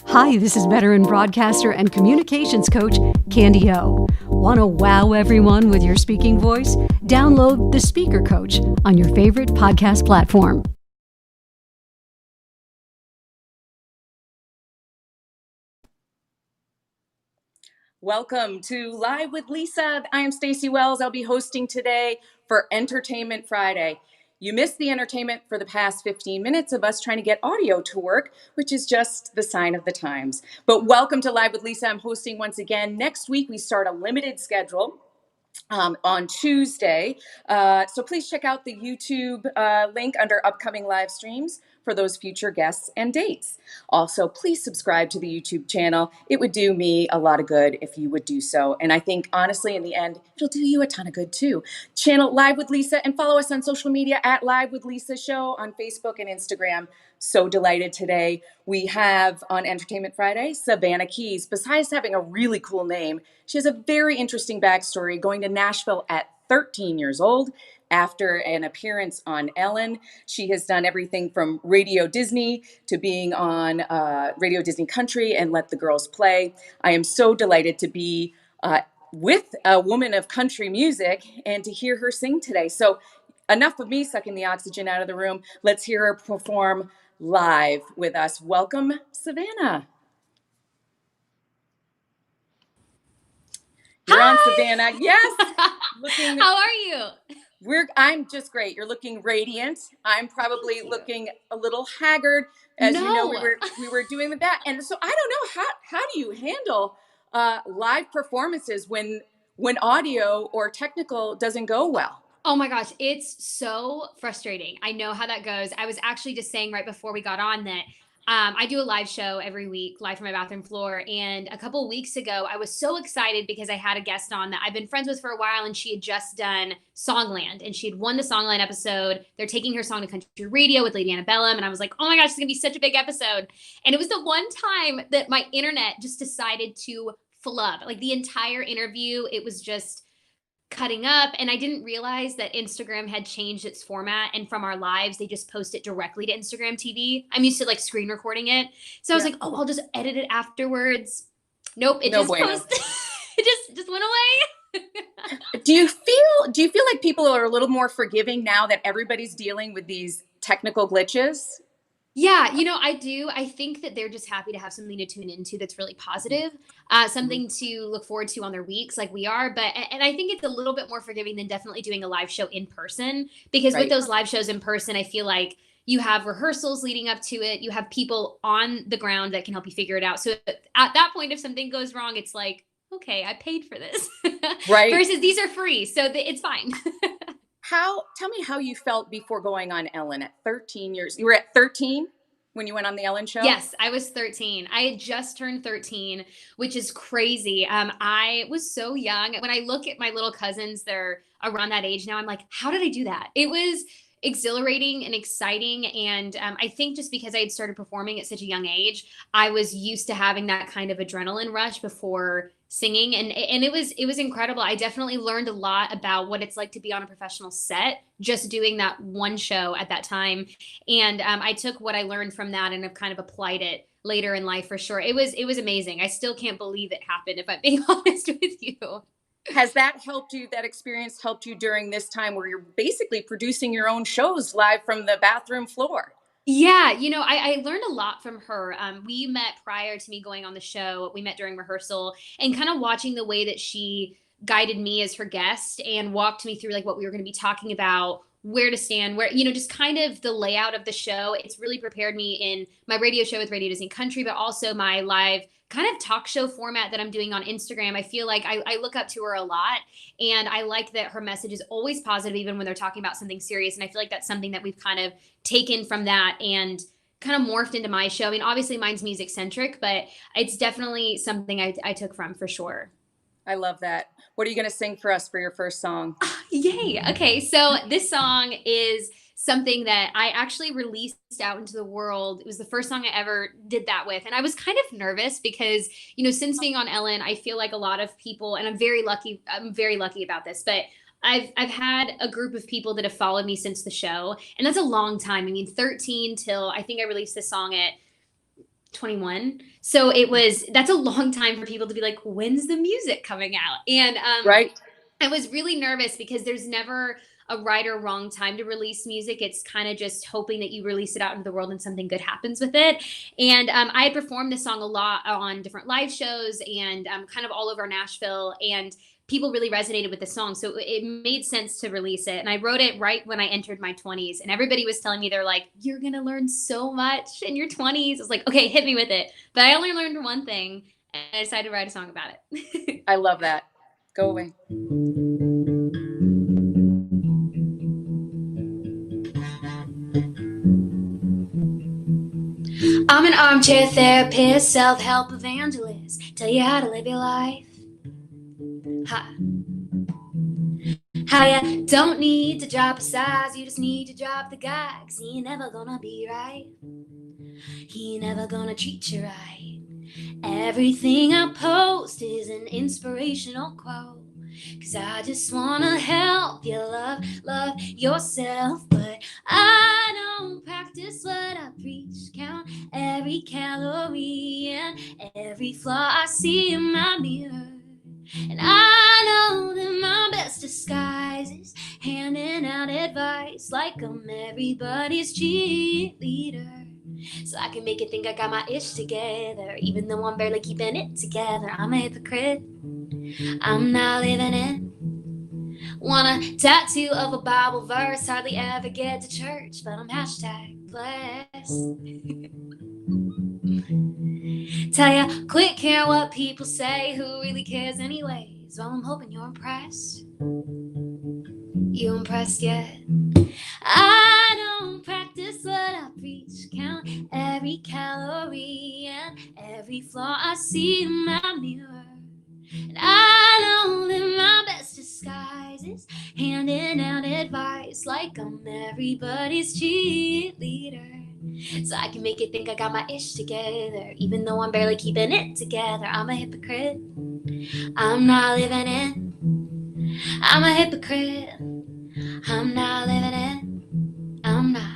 Hi, this is veteran broadcaster and communications coach, Candy O. Want to wow everyone with your speaking voice? Download The Speaker Coach on your favorite podcast platform. Welcome to Live with Lisa. I am Stacey Wells. I'll be hosting today for Entertainment Friday. You missed the entertainment for the past 15 minutes of us trying to get audio to work, which is just the sign of the times. But welcome to Live with Lisa. I'm hosting once again. Next week, we start a limited schedule on Tuesday. So please check out the YouTube link under upcoming live streams for those future guests and dates. Also, please subscribe to the YouTube channel. It would do me a lot of good if you would do so. And I think, honestly, in the end, it'll do you a ton of good too. Channel Live with Lisa and follow us on social media at Live with Lisa Show on Facebook and Instagram. So delighted today. We have on Entertainment Friday, Savannah Keyes. Besides having a really cool name, she has a very interesting backstory, going to Nashville at 13 years old. After an appearance on Ellen, she has done everything from Radio Disney to being on Radio Disney Country and Let the Girls Play. I am so delighted to be with a woman of country music and to hear her sing today. So enough of me sucking the oxygen out of the room. Let's hear her perform live with us. Welcome, Savannah. You're on, Savannah. Yes. How are you? I'm just great. You're looking radiant. I'm probably looking a little haggard. As you know, we were doing that. And so I don't know, how do you handle live performances when audio or technical doesn't go well? Oh my gosh, it's so frustrating. I know how that goes. I was actually just saying right before we got on that I do a live show every week, live from my bathroom floor. And a couple weeks ago, I was so excited because I had a guest on that I've been friends with for a while, and she had just done Songland, and she had won the Songland episode. They're taking her song to country radio with Lady Antebellum, and I was like, oh my gosh, it's gonna be such a big episode. And it was the one time that my internet just decided to flub. Like the entire interview, it was just cutting up, and I didn't realize that Instagram had changed its format, and from our lives they just post it directly to Instagram TV. I'm used to like screen recording it, so I was like, oh, I'll just edit it afterwards. Nope, it just posted. it just went away. Do you feel like people are a little more forgiving now that everybody's dealing with these technical glitches? Yeah, I do. I think that they're just happy to have something to tune into that's really positive, something to look forward to on their weeks like we are. And I think it's a little bit more forgiving than definitely doing a live show in person, because with those live shows in person, I feel like you have rehearsals leading up to it. You have people on the ground that can help you figure it out. So at that point, if something goes wrong, it's like, okay, I paid for this. Right. Versus these are free. So it's fine. Tell me how you felt before going on Ellen at 13 years. You were at 13 when you went on the Ellen show? Yes, I was 13. I had just turned 13, which is crazy. I was so young. When I look at my little cousins, they're around that age now. I'm like, how did I do that? It was exhilarating and exciting. And I think just because I had started performing at such a young age, I was used to having that kind of adrenaline rush before singing, and it was incredible. I definitely learned a lot about what it's like to be on a professional set just doing that one show at that time. And I took what I learned from that and have kind of applied it later in life for sure. It was amazing. I still can't believe it happened, if I'm being honest with you. Has that experience helped you during this time where you're basically producing your own shows live from the bathroom floor? Yeah, I learned a lot from her. We met prior to me going on the show. We met during rehearsal, and kind of watching the way that she guided me as her guest and walked me through like what we were going to be talking about, where to stand, where, just kind of the layout of the show. It's really prepared me in my radio show with Radio Disney Country, but also my live kind of talk show format that I'm doing on Instagram. I feel like I look up to her a lot, and I like that her message is always positive, even when they're talking about something serious. And I feel like that's something that we've kind of taken from that and kind of morphed into my show. I mean, obviously mine's music centric, but it's definitely something I took from for sure. I love that. What are you going to sing for us for your first song? Yay. Okay. So this song is something that I actually released out into the world. It was the first song I ever did that with. And I was kind of nervous because, since being on Ellen, I feel like a lot of people, and I'm very lucky about this, but I've had a group of people that have followed me since the show. And that's a long time. I mean, 13 till I think I released this song at 21. So that's a long time for people to be like, when's the music coming out? And Right. I was really nervous because there's never a right or wrong time to release music. It's kind of just hoping that you release it out into the world and something good happens with it. And I had performed this song a lot on different live shows and kind of all over Nashville. And people really resonated with the song. So it made sense to release it. And I wrote it right when I entered my 20s. And everybody was telling me, they're like, you're going to learn so much in your 20s. I was like, okay, hit me with it. But I only learned one thing and I decided to write a song about it. I love that. Go away. I'm an armchair therapist, self-help evangelist. Tell you how to live your life. How you don't need to drop a size, you just need to drop the guy. 'Cause he ain't never gonna be right. He ain't never gonna treat you right. Everything I post is an inspirational quote. 'Cause I just wanna help you love yourself. But I don't practice what I preach. Count every calorie and every flaw I see in my mirror. And I know that my best disguise is handing out advice like I'm everybody's cheerleader. So I can make it think I got my ish together, even though I'm barely keeping it together. I'm a hypocrite. I'm not living it. Want a tattoo of a Bible verse, hardly ever get to church, but I'm #blessed. Tell ya, quit caring what people say, who really cares anyways? Well, I'm hoping you're impressed. You impressed yet? I don't practice what I preach. Count every calorie and every flaw I see in my mirror. And I know that my best disguise is handing out advice like I'm everybody's cheerleader. So I can make it think I got my ish together, even though I'm barely keeping it together. I'm a hypocrite. I'm not living it. I'm a hypocrite. I'm not living it. I'm not.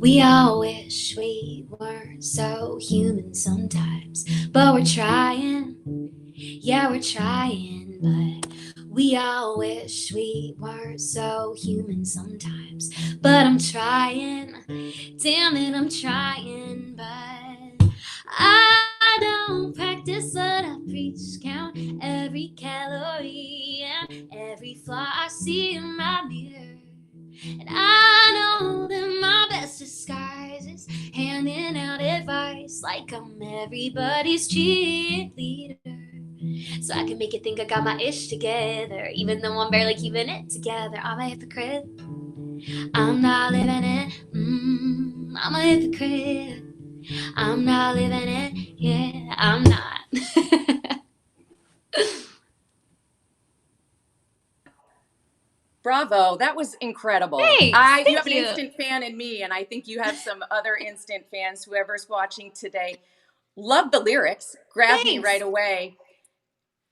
We all wish we weren't so human sometimes, but we're trying. Yeah, we're trying, but we all wish we weren't so human sometimes. But I'm trying. Damn it, I'm trying, but I don't practice what I preach. Count every calorie and every flaw I see in my mirror. And I know that my best disguise is handing out advice like I'm everybody's cheerleader. So I can make it think I got my ish together, even though I'm barely keeping it together. I'm a hypocrite. I'm not living it. I'm a hypocrite. I'm not living it. Yeah, I'm not. Bravo. That was incredible. Thanks. You have an instant fan in me, and I think you have some other instant fans, whoever's watching today. Love the lyrics. Grabbed me right away.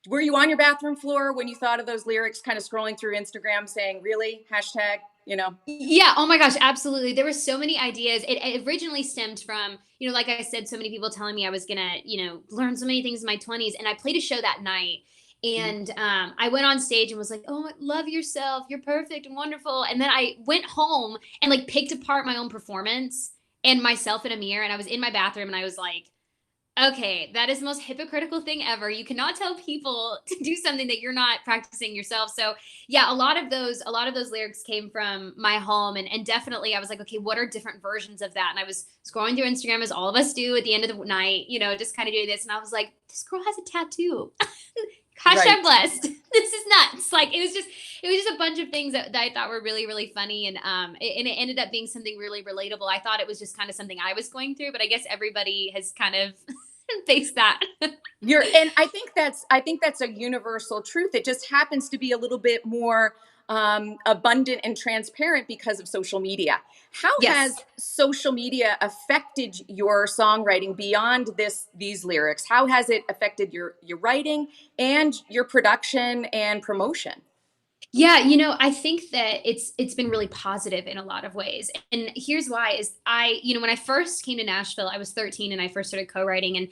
Were you on your bathroom floor when you thought of those lyrics, kind of scrolling through Instagram saying, really? #, you know? Yeah. Oh my gosh. Absolutely. There were so many ideas. It originally stemmed from, like I said, so many people telling me I was going to, learn so many things in my 20s. And I played a show that night. And I went on stage and was like, oh, love yourself. You're perfect and wonderful. And then I went home and like picked apart my own performance and myself in a mirror. And I was in my bathroom and I was like, okay, that is the most hypocritical thing ever. You cannot tell people to do something that you're not practicing yourself. So yeah, a lot of those lyrics came from my home. And definitely I was like, okay, what are different versions of that? And I was scrolling through Instagram as all of us do at the end of the night, just kind of doing this. And I was like, this girl has a tattoo. #blessed. This is nuts. Like it was just a bunch of things that I thought were really, really funny. And it ended up being something really relatable. I thought it was just kind of something I was going through, but I guess everybody has kind of faced that. And I think that's a universal truth. It just happens to be a little bit more abundant and transparent because of social media. How has social media affected your songwriting beyond these lyrics? How has it affected your writing and your production and promotion? Yeah, I think that it's been really positive in a lot of ways. And here's why is when I first came to Nashville, I was 13 and I first started co-writing, and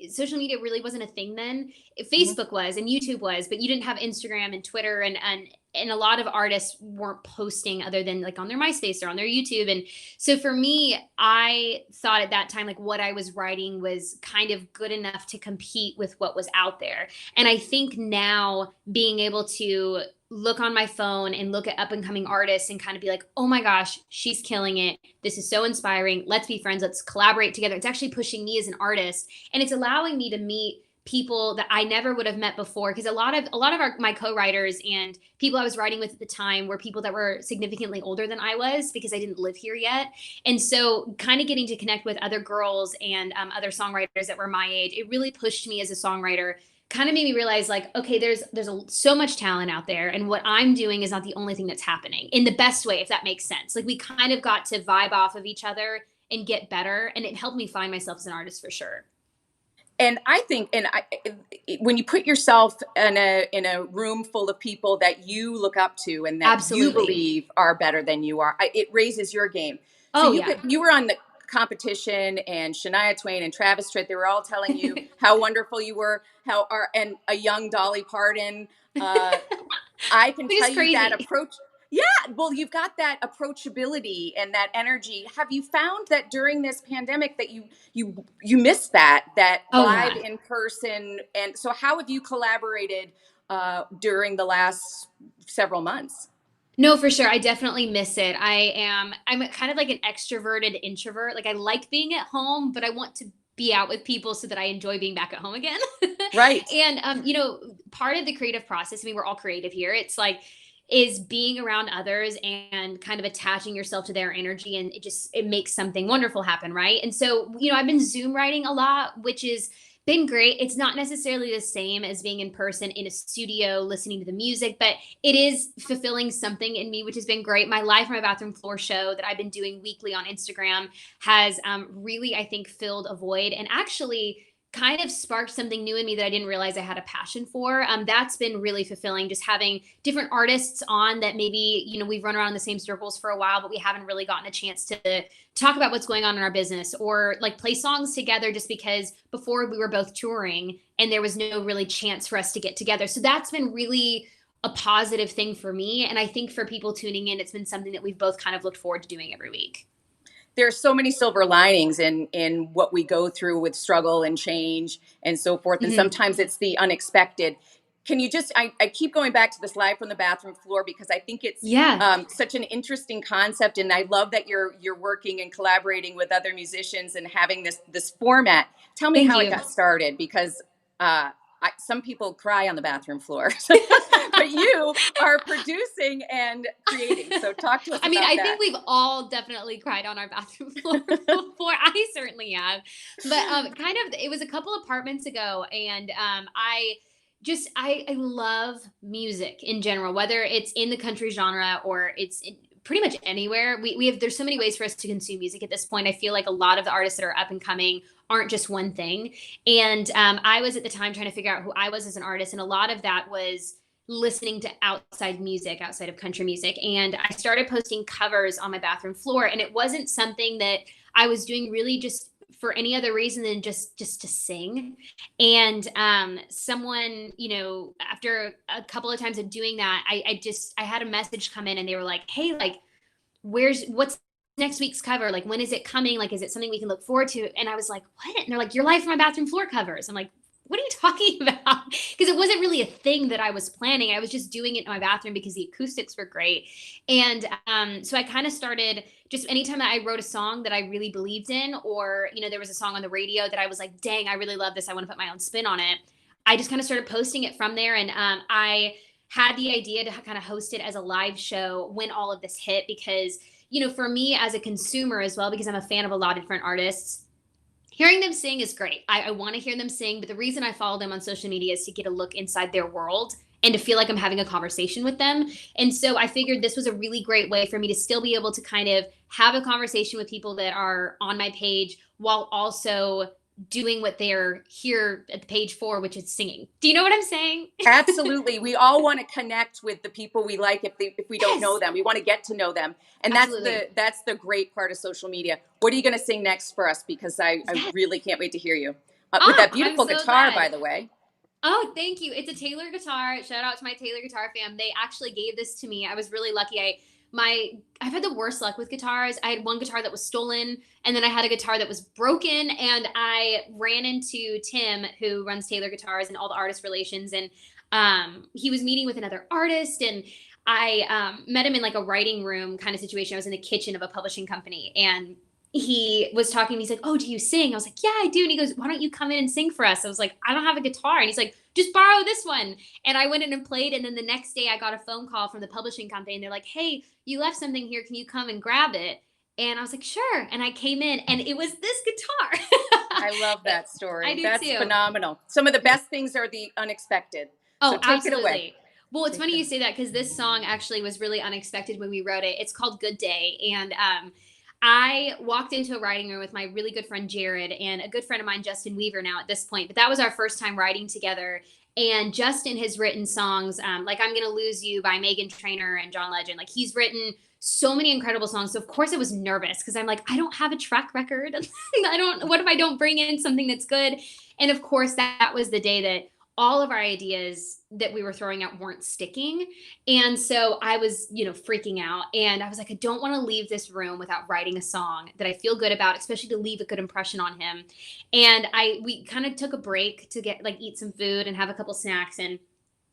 social media really wasn't a thing then. Mhm. Facebook was and YouTube was, but you didn't have Instagram and Twitter, and a lot of artists weren't posting other than like on their MySpace or on their YouTube. And so for me, I thought at that time like what I was writing was kind of good enough to compete with what was out there. And I think now being able to look on my phone and look at up and coming artists and kind of be like, oh my gosh, she's killing it. This is so inspiring. Let's be friends. Let's collaborate together. It's actually pushing me as an artist, and it's allowing me to meet people that I never would have met before. Because a lot of my co-writers and people I was writing with at the time were people that were significantly older than I was because I didn't live here yet. And so kind of getting to connect with other girls and other songwriters that were my age, it really pushed me as a songwriter, kind of made me realize like, okay, so much talent out there, and what I'm doing is not the only thing that's happening in the best way, if that makes sense. Like we kind of got to vibe off of each other and get better, and it helped me find myself as an artist for sure. And I think, when you put yourself in a room full of people that you look up to and that you Absolutely. believe are better than you are, it raises your game. So Oh yeah. you were on the competition, and Shania Twain and Travis Tritt, they were all telling you how wonderful you were, and a young Dolly Parton. Uh, I can Which tell is you that crazy. approach. Yeah, well, you've got that approachability and that energy. Have you found that during this pandemic that you missed that Oh live yeah. in person? And so, how have you collaborated during the last several months? No, for sure. I definitely miss it. I'm kind of like an extroverted introvert. Like I like being at home, but I want to be out with people so that I enjoy being back at home again. Right. And part of the creative process, I mean, we're all creative here. It's like is being around others and kind of attaching yourself to their energy, and it makes something wonderful happen, right? And so, I've been Zoom writing a lot, which is been great. It's not necessarily the same as being in person in a studio listening to the music, but it is fulfilling something in me, which has been great. My Live from My Bathroom Floor show that I've been doing weekly on Instagram has really, I think, filled a void and actually kind of sparked something new in me that I didn't realize I had a passion for. That's been really fulfilling, just having different artists on that maybe, we've run around in the same circles for a while, but we haven't really gotten a chance to talk about what's going on in our business or like play songs together, just because before we were both touring and there was no really chance for us to get together. So that's been really a positive thing for me. And I think for people tuning in, it's been something that we've both kind of looked forward to doing every week. There's so many silver linings in what we go through with struggle and change and so forth. And Mhm. sometimes it's the unexpected. Can you just, I keep going back to this live from the bathroom floor because I think it's Yeah. such an interesting concept. And I love that you're working and collaborating with other musicians and having this format. Tell me Thank how it you. got started, because some people cry on the bathroom floor, but you are producing and creating. So talk to us I mean, about I that. think we've all definitely cried on our bathroom floor before. I certainly have. But kind of, it was a couple apartments ago, and I love music in general, whether it's in the country genre or it's pretty much anywhere. We have there's so many ways for us to consume music at this point. I feel like a lot of the artists that are up and coming aren't just one thing. And I was at the time trying to figure out who I was as an artist, and a lot of that was listening to outside music, outside of country music. And I started posting covers on my bathroom floor. And it wasn't something that I was doing really just for any other reason than just to sing. And someone, after a couple of times of doing that, I had a message come in and they were like, hey, like, what's next week's cover? Like, when is it coming? Like, is it something we can look forward to? And I was like, what? And they're like, your Life from My Bathroom Floor covers. I'm like, what are you talking about? Because it wasn't really a thing that I was planning. I was just doing it in my bathroom because the acoustics were great. And so I kind of started just anytime that I wrote a song that I really believed in, or, there was a song on the radio that I was like, dang, I really love this. I want to put my own spin on it. I just kind of started posting it from there. And I had the idea to kind of host it as a live show when all of this hit, because, for me as a consumer as well, because I'm a fan of a lot of different artists, hearing them sing is great. I want to hear them sing, but the reason I follow them on social media is to get a look inside their world and to feel like I'm having a conversation with them. And so I figured this was a really great way for me to still be able to kind of have a conversation with people that are on my page while also doing what they're here at the page for, which is singing. Do you know what I'm saying? Absolutely. We all want to connect with the people we like if we don't know them. We want to get to know them. And that's the great part of social media. What are you going to sing next for us? Because I really can't wait to hear you. With that beautiful guitar, by the way. Oh, thank you. It's a Taylor guitar. Shout out to my Taylor guitar fam. They actually gave this to me. I was really lucky. I've had the worst luck with guitars. I had one guitar that was stolen, and then I had a guitar that was broken, and I ran into Tim, who runs Taylor Guitars and all the artist relations, and he was meeting with another artist, and I met him in like a writing room kind of situation. I was in the kitchen of a publishing company, and he was talking to me. He's like, "Oh, do you sing?" I was like, "Yeah, I do." And he goes, "Why don't you come in and sing for us?" I was like, "I don't have a guitar." And he's like, "Just borrow this one." And I went in and played. And then the next day I got a phone call from the publishing company, and they're like, "Hey, you left something here. Can you come and grab it?" And I was like, "Sure." And I came in, and it was this guitar. I love that story. I do That's too. Phenomenal. Some of the best things are the unexpected. Oh, so take absolutely. it away. Well, it's funny you say that, because this song actually was really unexpected when we wrote it. It's called Good Day. And I walked into a writing room with my really good friend Jared and a good friend of mine, Justin Weaver, now at this point. But that was our first time writing together. And Justin has written songs like I'm Gonna Lose You by Meghan Trainor and John Legend. Like, he's written so many incredible songs. So of course I was nervous, because I'm like, I don't have a track record. What if I don't bring in something that's good? And of course that was the day that all of our ideas that we were throwing out weren't sticking. And so I was, freaking out. And I was like, I don't want to leave this room without writing a song that I feel good about, especially to leave a good impression on him. And we kind of took a break to eat some food and have a couple snacks. And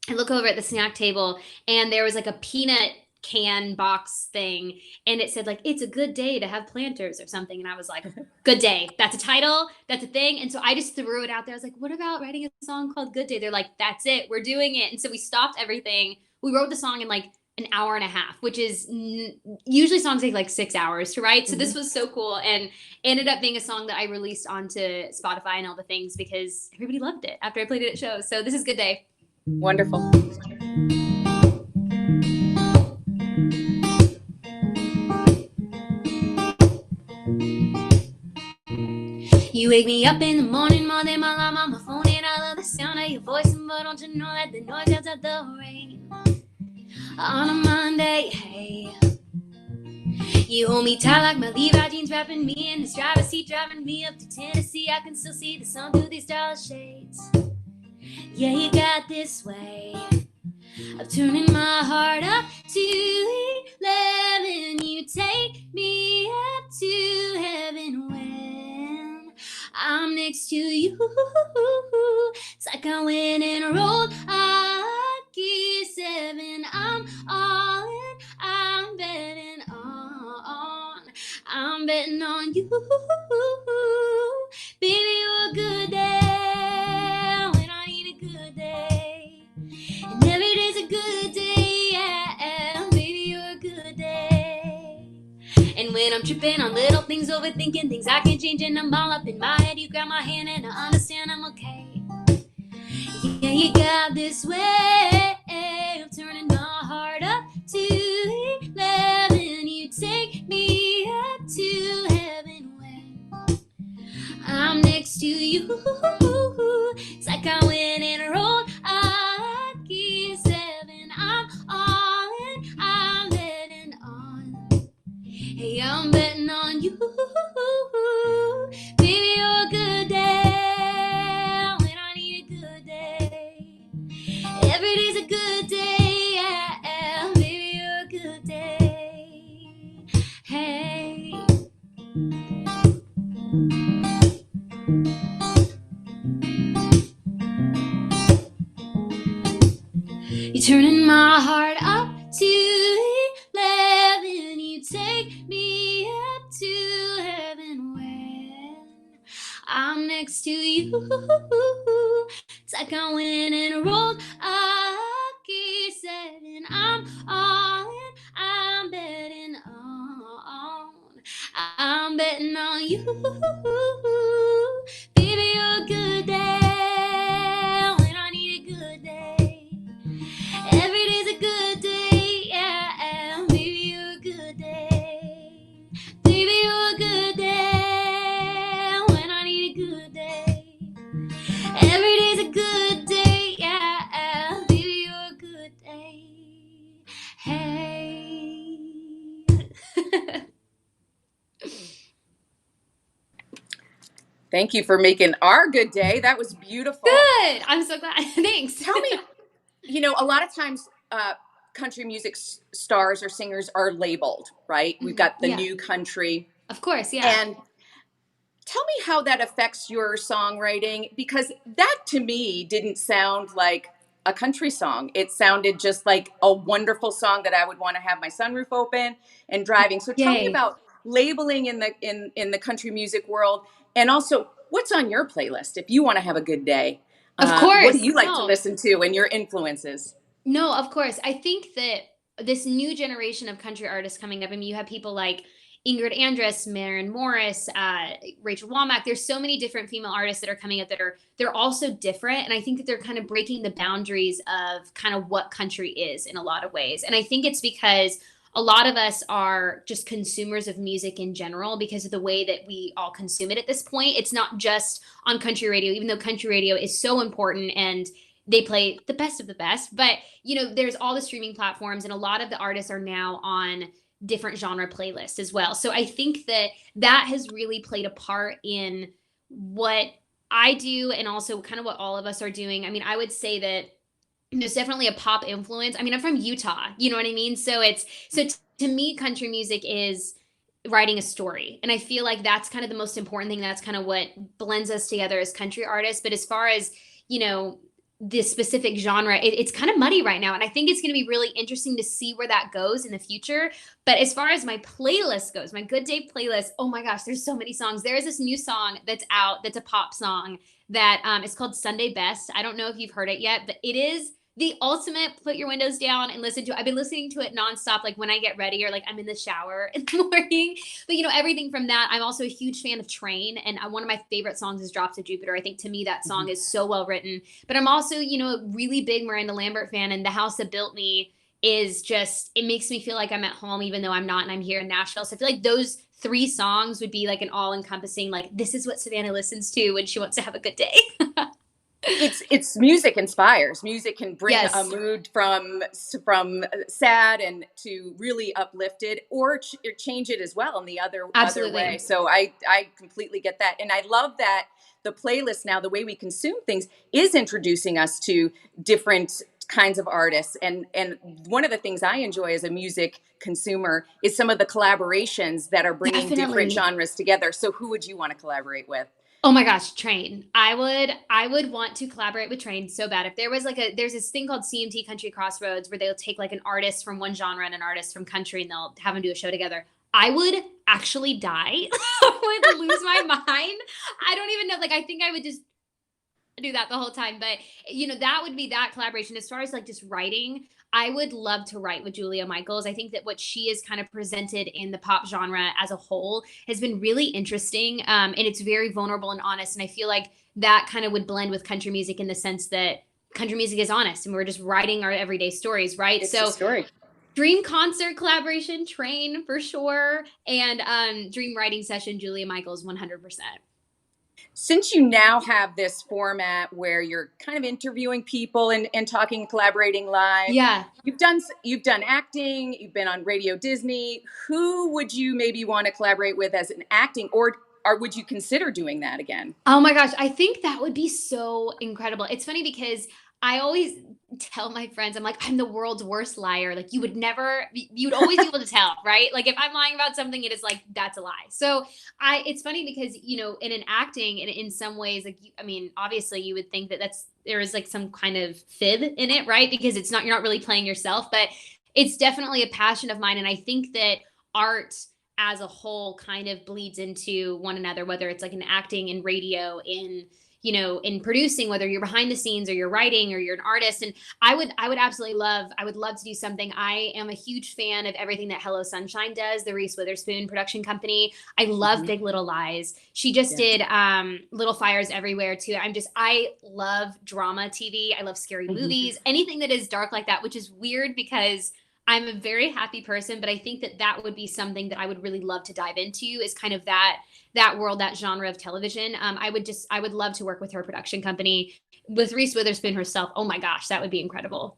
I look over at the snack table, and there was like a peanut can box thing, and it said like, "It's a good day to have planters" or something. And I was like, Good Day, that's a title, that's a thing. And so I just threw it out there. I was like, what about writing a song called Good Day? They're like, that's it, we're doing it. And so we stopped everything. We wrote the song in like an hour and a half, which is usually songs take like 6 hours to write. So this was so cool, and ended up being a song that I released onto Spotify and all the things, because everybody loved it after I played it at shows. So this is Good Day. Wonderful. You wake me up in the morning more than my alarm on my phone, and I love the sound of your voice. But don't you know that the noise outside the rain on a Monday? Hey, you hold me tight like my Levi jeans, wrapping me in this driver's seat, driving me up to Tennessee. I can still see the sun through these dollar shades. Yeah, you got this way of turning my heart up to 11. You take me up to heaven when I'm next to you. It's like I went and rolled a gear 7. I'm all in, I'm betting on you. Baby, you're a good day when I need a good day. And every day's a good day, yeah. Baby, you're a good day. And when I'm tripping on little things, overthinking things I can't change, and I'm all up in my head, you grab my hand and I understand I'm okay. Yeah, you got this way of turning my heart up to 11. You take me up to heaven when I'm next to you. It's like I went and rolled a gear 7. I'm all in, I'm betting on. Hey, I'm betting on you. Baby, you're a good day when I need a good day. Every day's a good day, yeah. Baby, you're a good day. Hey. You're turning my heart up to 11. You take me up to heaven when I'm next to you. It's like I went and rolled a gear 7. I'm all in, I'm betting on you. Baby, you're a good day when I need a good day. Every day's a good day, yeah. Baby, you're a good day. Baby, you're a good day when I need a good day. Thank you for making our good day. That was beautiful. Good. I'm so glad. Thanks. Tell me, a lot of times country music stars or singers are labeled, right? We've got the new country. Of course, yeah. And tell me how that affects your songwriting, because that to me didn't sound like a country song. It sounded just like a wonderful song that I would want to have my sunroof open and driving. So tell me about labeling in the country music world, and also what's on your playlist if you want to have a good day. Of course. What do you like to listen to and your influences? No, of course. I think that this new generation of country artists coming up, I mean, you have people like Ingrid Andress, Maren Morris, Rachel Womack. There's so many different female artists that are coming up they're also different. And I think that they're kind of breaking the boundaries of kind of what country is in a lot of ways. And I think it's because a lot of us are just consumers of music in general because of the way that we all consume it at this point. It's not just on country radio, even though country radio is so important and they play the best of the best. But, there's all the streaming platforms, and a lot of the artists are now on different genre playlists as well. So I think that has really played a part in what I do, and also kind of what all of us are doing. I mean, I would say that there's definitely a pop influence. I mean, I'm from Utah, you know what I mean? So to me, country music is writing a story. And I feel like that's kind of the most important thing. That's kind of what blends us together as country artists. But as far as, this specific genre, it's kind of muddy right now. And I think it's going to be really interesting to see where that goes in the future. But as far as my playlist goes, my Good Day playlist, oh my gosh, there's so many songs. There is this new song that's out that's a pop song that is called Sunday Best. I don't know if you've heard it yet, but it is the ultimate put your windows down and listen to it. I've been listening to it nonstop, like when I get ready or like I'm in the shower in the morning. But everything from that. I'm also a huge fan of Train, and one of my favorite songs is Drops of Jupiter. I think to me that song is so well written. But I'm also, a really big Miranda Lambert fan, and The House That Built Me is just, it makes me feel like I'm at home even though I'm not, and I'm here in Nashville. So I feel like those 3 songs would be like an all-encompassing, like, this is what Savannah listens to when she wants to have a good day. It's music inspires. Music can bring a mood from sad and to really uplifted, or change it as well in the other way. So I completely get that. And I love that the playlist now, the way we consume things, is introducing us to different kinds of artists. And one of the things I enjoy as a music consumer is some of the collaborations that are bringing different genres together. So who would you want to collaborate with? Oh my gosh, Train. I would want to collaborate with Train so bad. If there was there's this thing called CMT Country Crossroads where they'll take like an artist from one genre and an artist from country, and they'll have them do a show together. I would actually die. I would lose my mind. I don't even know. Like, I think I would just do that the whole time. But, that would be that collaboration. As far as like just writing, I would love to write with Julia Michaels. I think that what she has kind of presented in the pop genre as a whole has been really interesting. And it's very vulnerable and honest. And I feel like that kind of would blend with country music in the sense that country music is honest and we're just writing our everyday stories, right? It's a story. Dream concert collaboration, Train for sure. And dream writing session, Julia Michaels, 100%. Since you now have this format where you're kind of interviewing people and talking, collaborating live, you've done acting, you've been on Radio Disney. Who would you maybe want to collaborate with as an acting, or would you consider dodoing that again? Oh my gosh, I think that would be so incredible. It's funny because I always tell my friends, I'm like, I'm the world's worst liar. Like, you'd always be able to tell, right? Like, if I'm lying about something, it is like, that's a lie. So it's funny because, in an acting, in some ways, like, obviously you would think that there is like some kind of fib in it, right? Because you're not really playing yourself, but it's definitely a passion of mine. And I think that art as a whole kind of bleeds into one another, whether it's like in acting, in radio, in producing, whether you're behind the scenes or you're writing or you're an artist. And I would love to do something. I am a huge fan of everything that Hello Sunshine does, the Reese Witherspoon production company. I love Big Little Lies. She just did Little Fires Everywhere too. I love drama TV. I love scary movies, anything that is dark like that, which is weird because I'm a very happy person, but I think that would be something that I would really love to dive into, is kind of that world, that genre of television. I would love to work with her production company, with Reese Witherspoon herself. Oh my gosh, that would be incredible.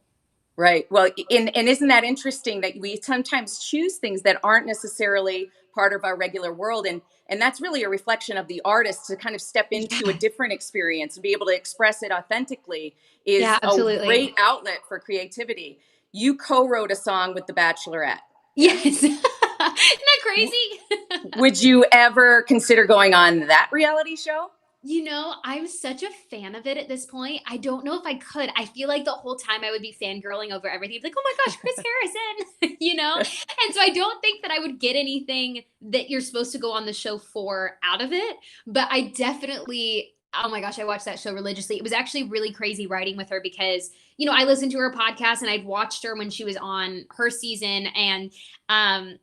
Right. Well, and isn't that interesting that we sometimes choose things that aren't necessarily part of our regular world. And that's really a reflection of the artist to kind of step into a different experience and be able to express it authentically is Yeah, a absolutely. great outlet for creativity. You co-wrote a song with The Bachelorette. Yes. Isn't that crazy? Would you ever consider going on that reality show? You know, I'm such a fan of it at this point. I don't know if I could. I feel like the whole time I would be fangirling over everything. Like, oh my gosh, Chris Harrison, you know? And so I don't think that I would get anything that you're supposed to go on the show for out of it. But I definitely, oh my gosh, I watched that show religiously. It was actually really crazy writing with her because, you know, I listened to her podcast and I'd watched her when she was on her season. And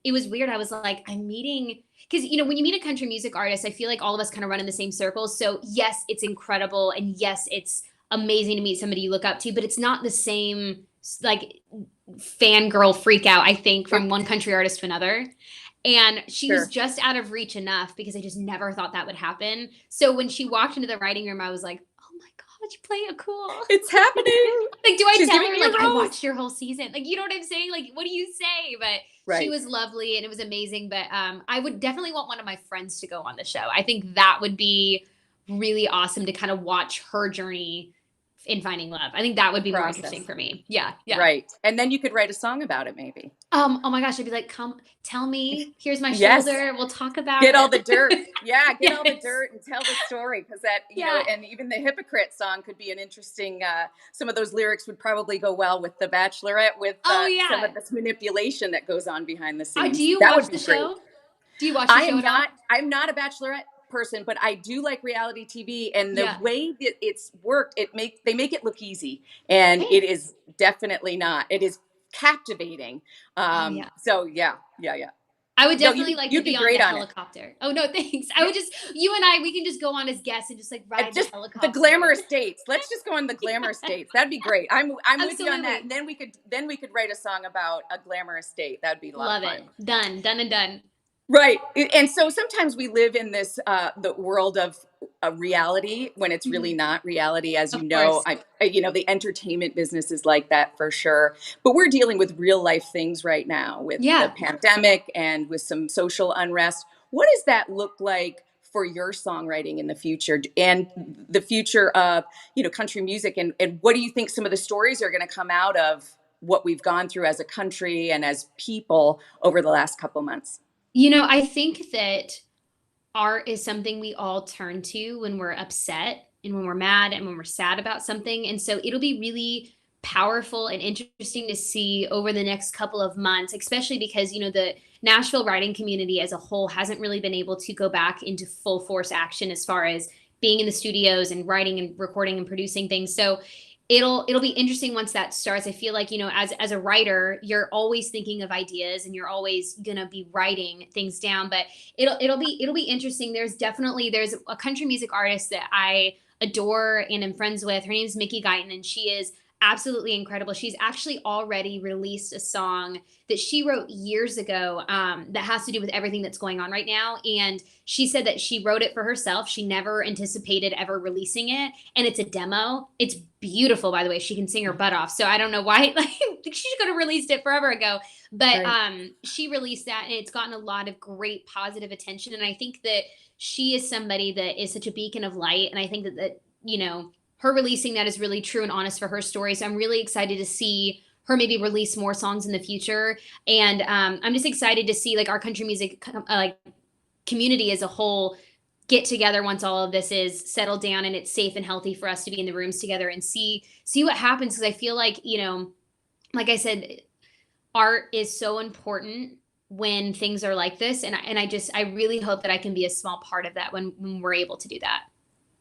it was weird. I was like, I'm meeting, because, you know, when you meet a country music artist, I feel like all of us kind of run in the same circles. So yes, it's incredible. And yes, it's amazing to meet somebody you look up to, but it's not the same like fangirl freak out, I think, from one country artist to another. And she was just out of reach enough because I just never thought that would happen. So when she walked into the writing room, I was like, oh my God, you play it cool. It's happening. Like, do I She's tell giving her, me a like, I rose. watched your whole season? Like, you know what I'm saying? Like, what do you say? But Right. she was lovely and it was amazing. But I would definitely want one of my friends to go on the show. I think that would be really awesome to kind of watch her journey in finding love. I think that would be more interesting for me. Yeah. Yeah. Right. And then you could write a song about it, maybe. Oh my gosh, I'd be like, come tell me, here's my Yes. shoulder. We'll talk about Get it. all the dirt. Yeah, get all the Yes. dirt and tell the story. Because that, you know, and even the Hypocrite song could be an interesting, some of those lyrics would probably go well with The Bachelorette, with some of this manipulation that goes on behind the scenes. Do you that watch would be the great. show? Do you watch the show at all? I'm not a Bachelorette person, but I do like reality TV, and the way that it's worked, they make it look easy, and it is definitely not. It is captivating. So yeah. I would definitely like to be on the on helicopter. Oh no, thanks. I would just, you and I, we can just go on as guests and just like ride the helicopter. The glamorous dates. Let's just go on the glamorous dates. That'd be great. I'm with you on that. And then we could write a song about a glamorous date. That'd be a lot of fun. Done and done. Right. And so sometimes we live in this, the world of reality when it's really not reality, as you know. The entertainment business is like that for sure. But we're dealing with real life things right now with the pandemic and with some social unrest. What does that look like for your songwriting in the future and the future of, country music? And what do you think some of the stories are going to come out of what we've gone through as a country and as people over the last couple months? I think that art is something we all turn to when we're upset and when we're mad and when we're sad about something. And so it'll be really powerful and interesting to see over the next couple of months, especially because, the Nashville writing community as a whole hasn't really been able to go back into full force action as far as being in the studios and writing and recording and producing things. So it'll be interesting once that starts. I feel like, as a writer, you're always thinking of ideas and you're always going to be writing things down, but it'll be interesting. There's a country music artist that I adore and am friends with. Her name is Mickey Guyton, and she is absolutely incredible. She's actually already released a song that she wrote years ago that has to do with everything that's going on right now. And she said that she wrote it for herself. She never anticipated ever releasing it. And it's a demo. It's beautiful, by the way. She can sing her butt off. So I don't know why, she could have released it forever ago. But she released that and it's gotten a lot of great positive attention. And I think that she is somebody that is such a beacon of light. And I think that her releasing that is really true and honest for her story. So I'm really excited to see her maybe release more songs in the future. And I'm just excited to see our country music community as a whole get together once all of this is settled down and it's safe and healthy for us to be in the rooms together and see what happens. Because I feel like, like I said, art is so important when things are like this. And I really hope that I can be a small part of that when we're able to do that.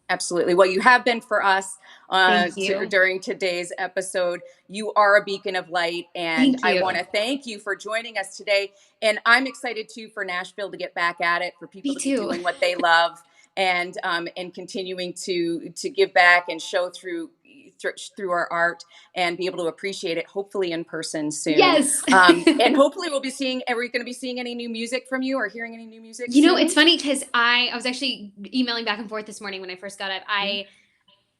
Absolutely. Well, you have been for us during today's episode. You are a beacon of light, and I want to thank you for joining us today. And I'm excited too for Nashville to get back at it, for people to be doing what they love, and continuing to give back and show through our art and be able to appreciate it, hopefully in person soon. Yes. And hopefully are we going to be seeing any new music from you or hearing any new music? It's funny because I was actually emailing back and forth this morning when I first got up. I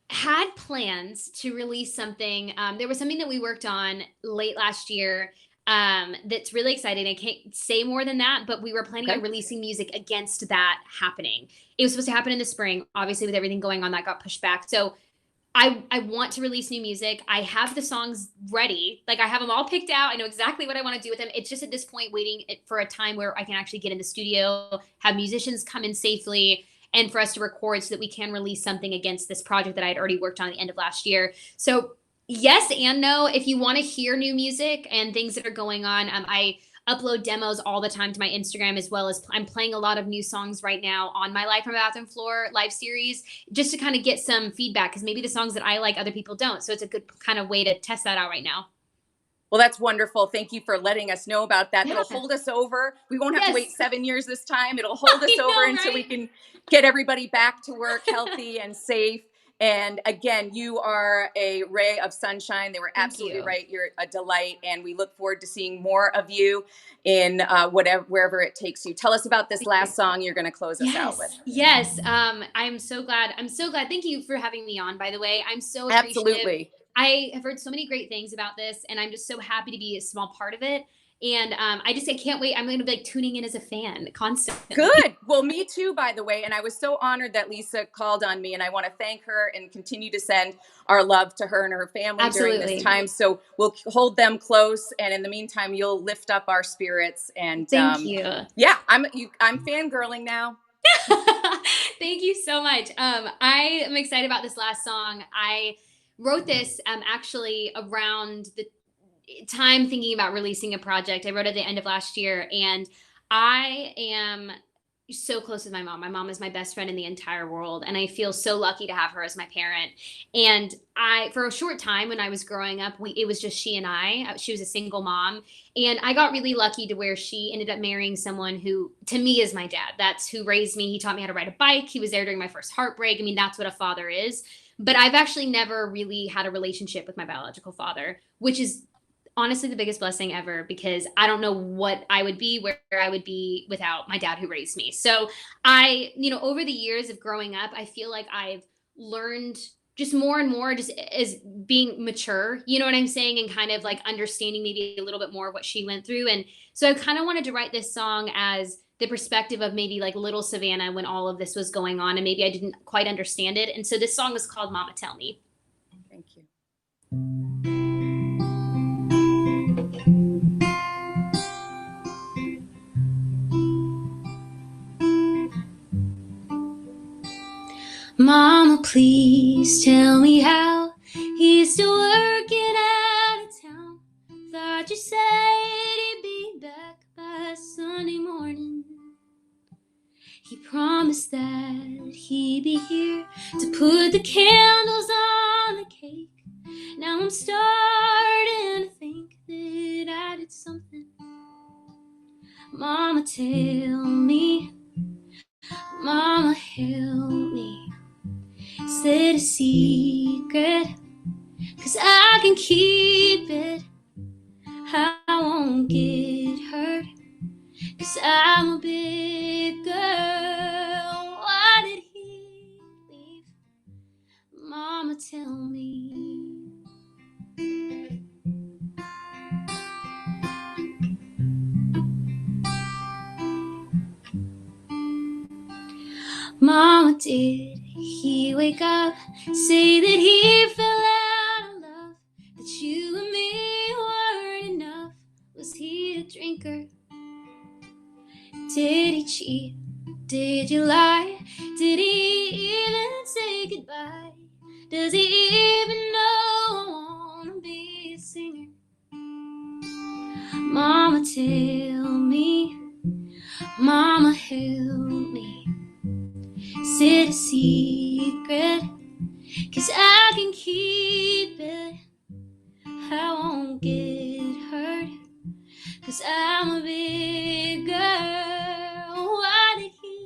had plans to release something. There was something that we worked on late last year that's really exciting. I can't say more than that, but we were planning on releasing music against that happening. It was supposed to happen in the spring. Obviously, with everything going on, that got pushed back. So I want to release new music. I have the songs ready. Like, I have them all picked out. I know exactly what I want to do with them. It's just at this point waiting for a time where I can actually get in the studio, have musicians come in safely, and for us to record so that we can release something against this project that I had already worked on at the end of last year. So yes and no. If you want to hear new music and things that are going on, I upload demos all the time to my Instagram, as well as I'm playing a lot of new songs right now on my Live from a Bathroom Floor live series, just to kind of get some feedback, because maybe the songs that I like, other people don't. So it's a good kind of way to test that out right now. Well, that's wonderful. Thank you for letting us know about that. Yeah. It'll hold us over. We won't have to wait 7 years this time. It'll hold us over until we can get everybody back to work healthy and safe. And again, you are a ray of sunshine. They were absolutely right. You're a delight. And we look forward to seeing more of you in wherever it takes you. Tell us about this last song you're going to close us out with. Yes. I'm so glad. Thank you for having me on, by the way. I'm so appreciative. Absolutely. I have heard so many great things about this, and I'm just so happy to be a small part of it. And I can't wait. I'm going to be like tuning in as a fan constantly. Good. Well, me too, by the way. And I was so honored that Lisa called on me, and I want to thank her and continue to send our love to her and her family during this time. So we'll hold them close. And in the meantime, you'll lift up our spirits. And thank you. Yeah, I'm fangirling now. Thank you so much. I am excited about this last song. I wrote this actually around the time thinking about releasing a project. I wrote it at the end of last year, and I am so close with my mom. My mom is my best friend in the entire world, and I feel so lucky to have her as my parent. And for a short time when I was growing up, it was just she and I. She was a single mom, and I got really lucky to where she ended up marrying someone who, to me, is my dad. That's who raised me. He taught me how to ride a bike. He was there during my first heartbreak. I mean, that's what a father is. But I've actually never really had a relationship with my biological father, which is honestly the biggest blessing ever, because I don't know what I would be, where I would be without my dad who raised me. So over the years of growing up, I feel like I've learned just more and more just as being mature, you know what I'm saying? And kind of like understanding maybe a little bit more of what she went through. And so I kind of wanted to write this song as the perspective of maybe like little Savannah when all of this was going on, and maybe I didn't quite understand it. And so this song is called Momma Tell Me. Thank you. Mama, please tell me how he's still working out of town. Thought you said he'd be back by Sunday morning. He promised that he'd be here to put the candles on the cake. Now I'm starting to think that I did something. Mama, tell me. Mama, help me. Said a secret, 'cause I can keep it. I won't get hurt, 'cause I'm a big girl. Why did he leave? Mama, tell me. Mama, did he wake up, say that he fell out of love, that you and me weren't enough? Was he a drinker? Did he cheat? Did you lie? Did he even say goodbye? Does he even know I wanna be a singer? Mama, tell me. Mama, help me. Said a secret, 'cause I can keep it. I won't get hurt, 'cause I'm a big girl. Why did he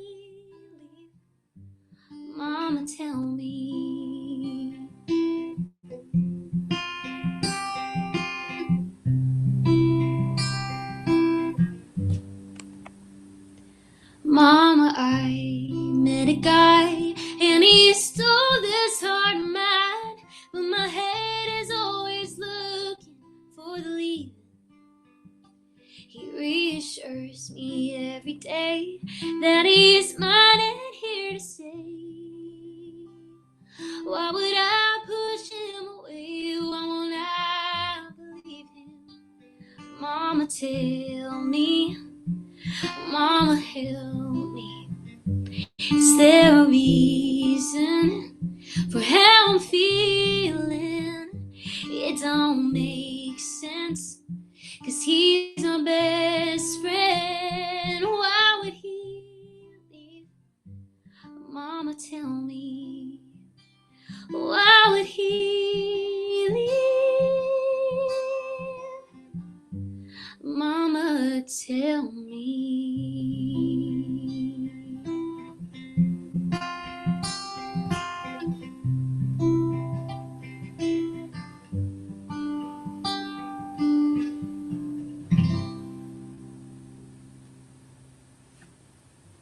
leave? Mama, tell me. Mama, I met a guy, and he stole this heart of mine, but my head is always looking for the lead. reassures me every day that he's mine and here to stay. Why would I push him away? Why won't I believe him? Mama, tell me. Mama, help me. Is there a reason for how I'm feeling? It don't make sense, 'cause he's my best friend. Why would he leave? Mama, tell me. Why would he leave? Mama, tell me.